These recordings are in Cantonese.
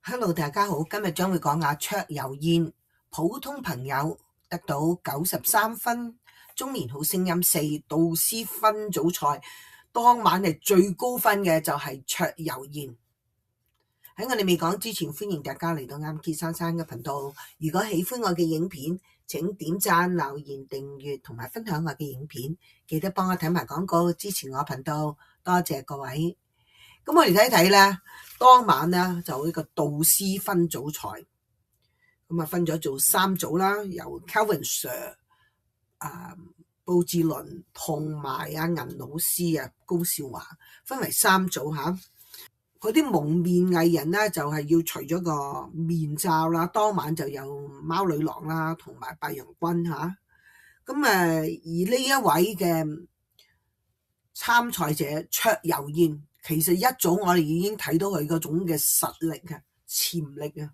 Hello，大家好，今日將會講下卓遊燕，普通朋友得到93分，中年好聲音4導師分組賽當晚係最高分嘅就係卓遊燕。喺我哋未講之前，歡迎大家嚟到啱傑珊珊嘅頻道。如果喜歡我嘅影片，請點讚、留言、訂閱同埋分享我嘅影片，記得幫我睇埋廣告支持我頻道，多謝各位。咁我哋睇睇咧，當晚咧就呢個導師分組賽，咁啊分咗做3組啦，由 Kelvin Sir、布志倫同埋阿銀老師高少華分為3組嚇。嗰啲蒙面藝人咧就係要除咗個面罩啦，當晚就有貓女郎啦同埋白楊君嚇。咁而呢一位嘅參賽者卓遊燕，其實一早我哋已經睇到佢嗰種嘅實力潛力啊！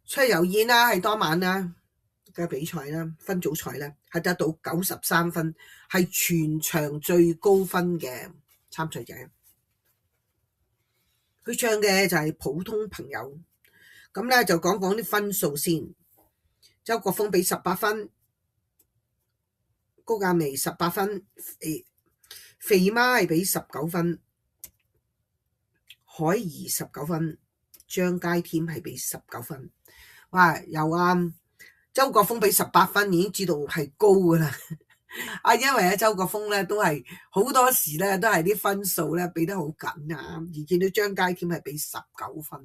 卓遊燕啦，係當晚啦嘅比賽啦，分組賽咧係得到93分，係全場最高分嘅參賽者。佢唱嘅就係普通朋友，咁咧就講講啲分數先。周國峰俾18分，高亞薇18分，肥媽係俾19分，海怡19分，張佳添係俾19分。哇！由周國峰俾18分已經知道係高噶啦。因為周國峰咧都係好多時咧都係啲分數咧俾得好緊而見到張佳添係俾19分。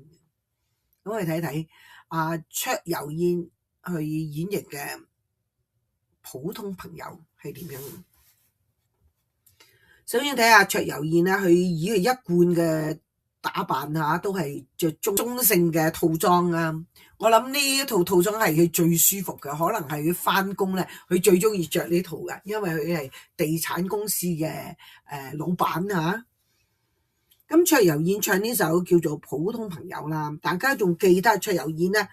咁我哋睇睇卓遊燕去演繹嘅普通朋友係點樣。首先睇下卓遊燕咧，佢以佢一貫嘅打扮都係着中性嘅套裝啊。我諗呢一套套裝係佢最舒服嘅，可能係佢翻工咧，佢最中意着呢套嘅，因為佢係地產公司嘅老闆吓。咁卓遊燕唱呢首叫做《普通朋友》啦，大家仲記得卓遊燕咧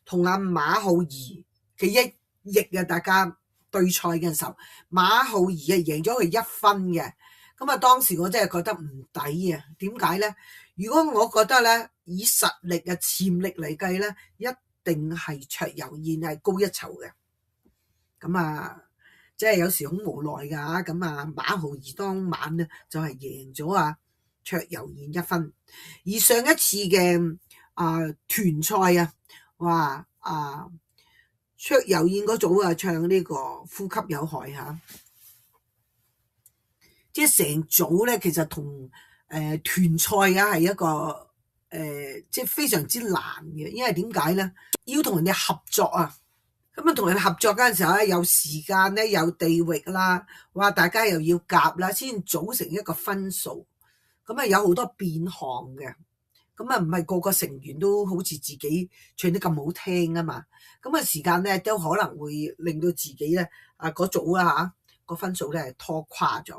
同阿馬浩儀嘅一役大家對賽嘅時候，馬浩儀贏咗佢1分嘅。咁當時我真係覺得唔抵啊！點解咧？如果我覺得咧，以實力潛力嚟計咧，一定係卓遊燕係高一籌嘅。咁即係有時好無奈㗎。咁馬浩儀當晚咧就係贏咗卓遊燕1分。而上一次嘅團賽哇卓遊燕嗰組唱呢個呼吸有害即係成組咧，其實同團賽係一個即係非常之難嘅，因為點解咧？要同人哋合作咁同人哋合作嗰陣時候咧，有時間咧，有地域啦，哇！大家又要夾啦，先組成一個分數。咁有好多變項嘅，咁唔係個個成員都好似自己唱得咁好聽啊嘛。咁時間咧都可能會令到自己咧嗰組個分數咧拖垮咗。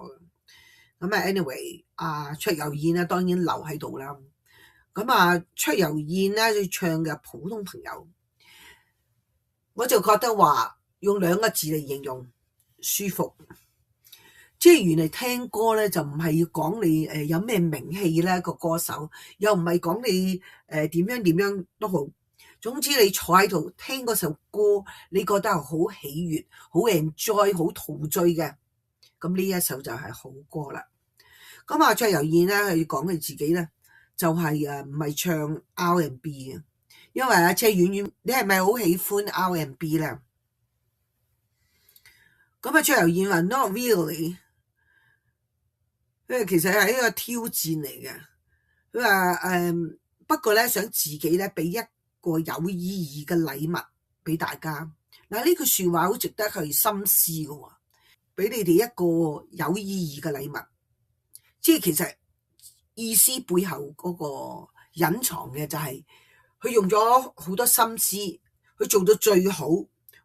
咁anyway，卓遊燕咧當然留喺度啦。咁卓遊燕咧佢唱嘅普通朋友，我就覺得話用2個字嚟形容，舒服。即係原來聽歌咧就唔係要講你有咩名氣咧，個歌手，又唔係講你點樣都好。總之你坐喺度聽嗰首歌，你覺得係好喜悅、好 enjoy、好陶醉嘅，咁呢一首就係好歌啦。咁卓遊燕咧，佢講佢自己咧，就係唔係唱 R&B 嘅，因為車婉婉，你係咪好喜歡 R&B 咧？咁卓遊燕話 Not really， 其實係一個挑戰嚟嘅。佢話不過咧想自己咧俾一個有意義嘅禮物俾大家。嗱，呢句說話好值得去深思嘅，俾你哋一個有意義嘅禮物。即係其實意思背後嗰個隱藏嘅就係佢用咗好多心思，佢做到最好，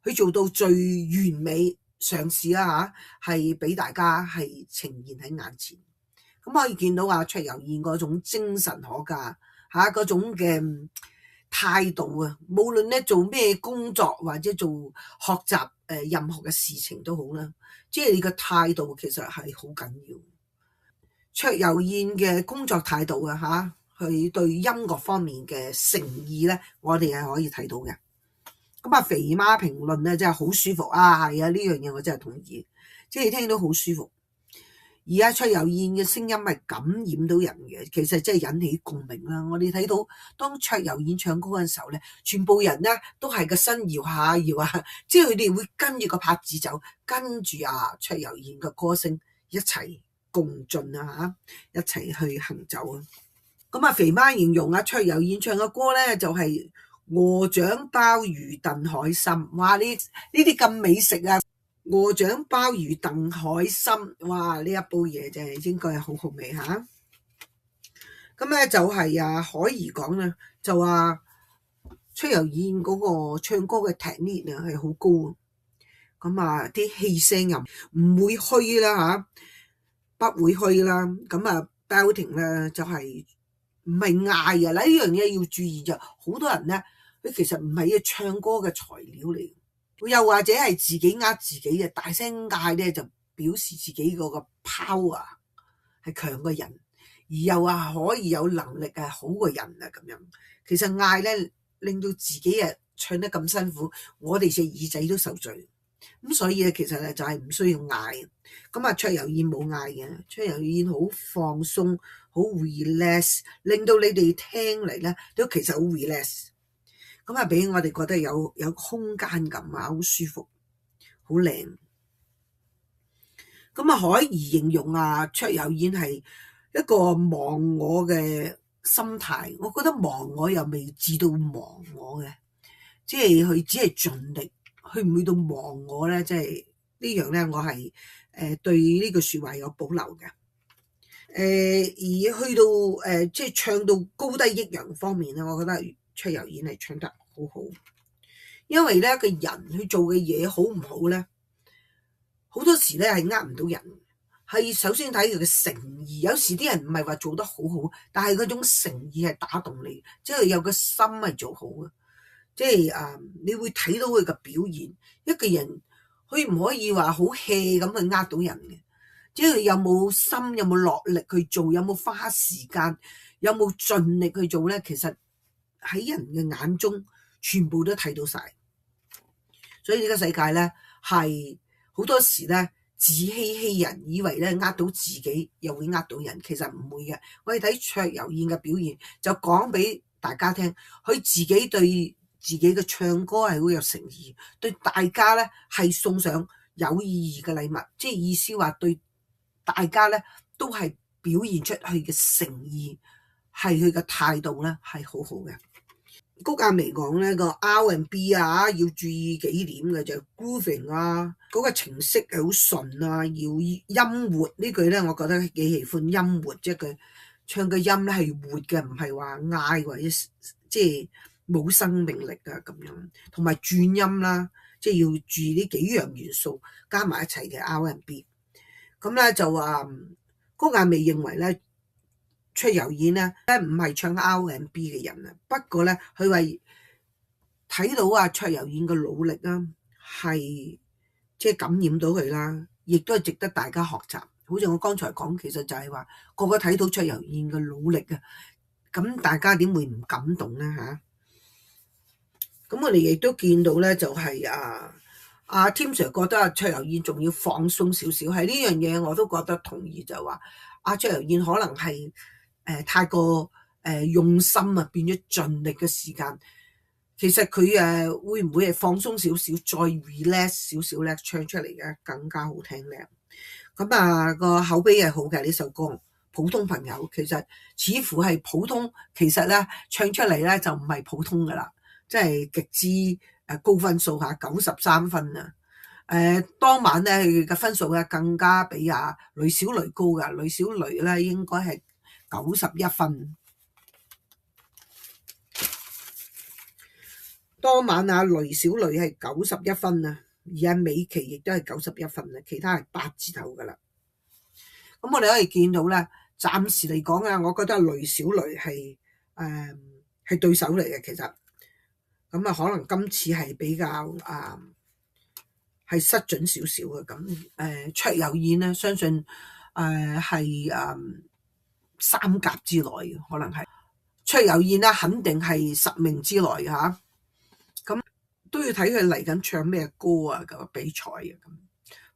佢做到最完美，嘗試係俾大家係呈現喺眼前。咁可以見到卓遊燕嗰種精神可嘉嗰種嘅態度無論咧做咩工作或者做學習任何嘅事情都好啦，即係你個態度其實係好緊要。卓遊燕嘅工作態度佢對音樂方面嘅誠意咧，我哋係可以睇到嘅。咁啊，肥媽評論咧真係好舒服啊，係啊，呢樣嘢我真係同意，即係聽到好舒服。而家卓遊燕嘅聲音係感染到人嘅，其實真係引起共鳴啦。我哋睇到當卓遊燕唱歌嘅時候咧，全部人咧都係個身搖下搖下，即係佢哋會跟住個拍子走，跟住卓遊燕嘅歌聲一齊共進啊嚇，一齊去行走啊。咁啊，肥媽形容卓遊燕唱嘅歌咧就係鵝掌鮑魚燉海參，哇！呢啲咁美食啊！鵝掌鮑魚燉海參，哇！呢一煲嘢就係應該係好好味嚇。咁咧就係可以講啦，就話卓遊燕嗰個唱歌嘅 technique 係好高，咁啊啲氣聲又唔會虛啦嚇，不會虛啦。咁啊 belting 咧就係唔係嗌啊嗱，呢樣嘢要注意就好多人咧，佢其實唔係要唱歌嘅材料嚟。又或者係自己自己嘅大聲嗌咧，就表示自己嗰個 power 係強過人，而又可以有能力係好過人啊咁樣。其實嗌咧令到自己唱得咁辛苦，我哋隻耳仔都受罪。咁所以咧，其實咧就係唔需要嗌。咁卓遊燕冇嗌嘅，卓遊燕好放鬆，好 relax， 令到你哋聽嚟咧都其實好 relax。咁俾我哋覺得有空間感啊，好舒服，好靚。咁可以形容卓遊燕係一個忘我嘅心態。我覺得忘我又未至到忘我嘅，即係佢只係盡力，去唔去到忘我咧？即係呢樣咧，我係對呢句說話有保留嘅。而去到即係唱到高低抑揚方面咧，我覺得卓遊燕係唱得好好，因為咧個人去做嘅嘢好唔好咧，好多時咧係呃唔到人，係首先睇佢嘅誠意。有時啲人唔係話做得好好，但係嗰種誠意係打動你，即係有個心係做好嘅，即係你會睇到佢嘅表現。一個人佢唔可以話好 hea 咁去呃到人嘅，即係有冇心，有冇落力去做，有冇花時間，有冇盡力去做咧，其實喺人嘅眼中全部都睇到晒。所以呢個世界咧係好多時咧自欺欺人，以為咧呃到自己又會呃到人，其實唔會嘅。我哋睇卓遊燕嘅表現就講俾大家聽，佢自己對自己嘅唱歌係好有誠意，對大家咧係送上有意義嘅禮物，即係意思話對大家咧都係表現出佢嘅誠意，係佢嘅態度咧係好好嘅。谷婭溦講咧個 R&B 要注意幾點嘅就係 grooving 嗰個程式係好順要音活。呢句咧我覺得幾喜歡音活，即係佢唱嘅音咧係活嘅，唔係話嗌或者即係冇生命力咁樣。同埋轉音啦，即係要注意呢幾樣元素加埋一齊嘅 R&B。咁咧就話谷婭溦認為咧卓遊燕咧唔係唱 R&B 嘅人啊，不過咧佢話睇到卓遊燕嘅努力啦，係即係感染到佢啦，亦都係值得大家學習。好似我剛才講，其實就係話個個睇到卓遊燕嘅努力啊，咁大家點會唔感動咧嚇？咁我哋亦都見到咧，就係Tim Sir 覺得卓遊燕仲要放鬆少少，係呢樣嘢我都覺得同意，就係話卓遊燕可能係太過用心變咗盡力嘅時間，其實佢會唔會係放鬆少少，再 relax 少少咧，唱出嚟嘅更加好聽咧。咁個口碑係好嘅呢首歌。普通朋友其實似乎係普通，其實咧唱出嚟咧就唔係普通噶啦，即係極之高分數下93分啊！當晚咧佢嘅分數咧更加比呂小雷高噶，呂小雷咧應該係91分。當晚呂小雷係91分啊，而美琪亦都係91分啊，其他係8字頭噶啦。咁我哋可以見到咧，暫時嚟講我覺得呂小雷係對手嚟嘅，其實咁可能今次係比較係失準少少嘅。咁卓遊燕咧，相信係3甲之內，可能係卓友燕咧肯定係10名之內嚇，咁都要睇佢嚟緊唱咩歌啊，個比賽啊咁。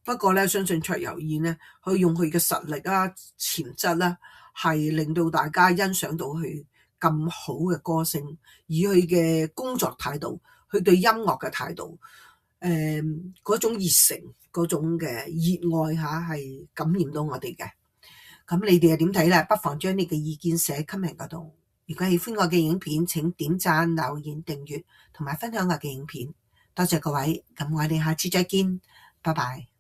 不過咧，相信卓友燕咧，佢用佢嘅實力啊、潛質啦，係令到大家欣賞到佢咁好嘅歌聲，以佢嘅工作態度，佢對音樂嘅態度，嗰種熱誠、嗰種嘅熱愛嚇，係感染到我哋嘅。咁你哋又點睇咧？不妨將你嘅意見寫喺 comment 嗰度。如果喜歡我嘅影片，請點讚、留言、訂閱同埋分享我嘅影片。多謝各位，咁我哋下次再見，拜拜。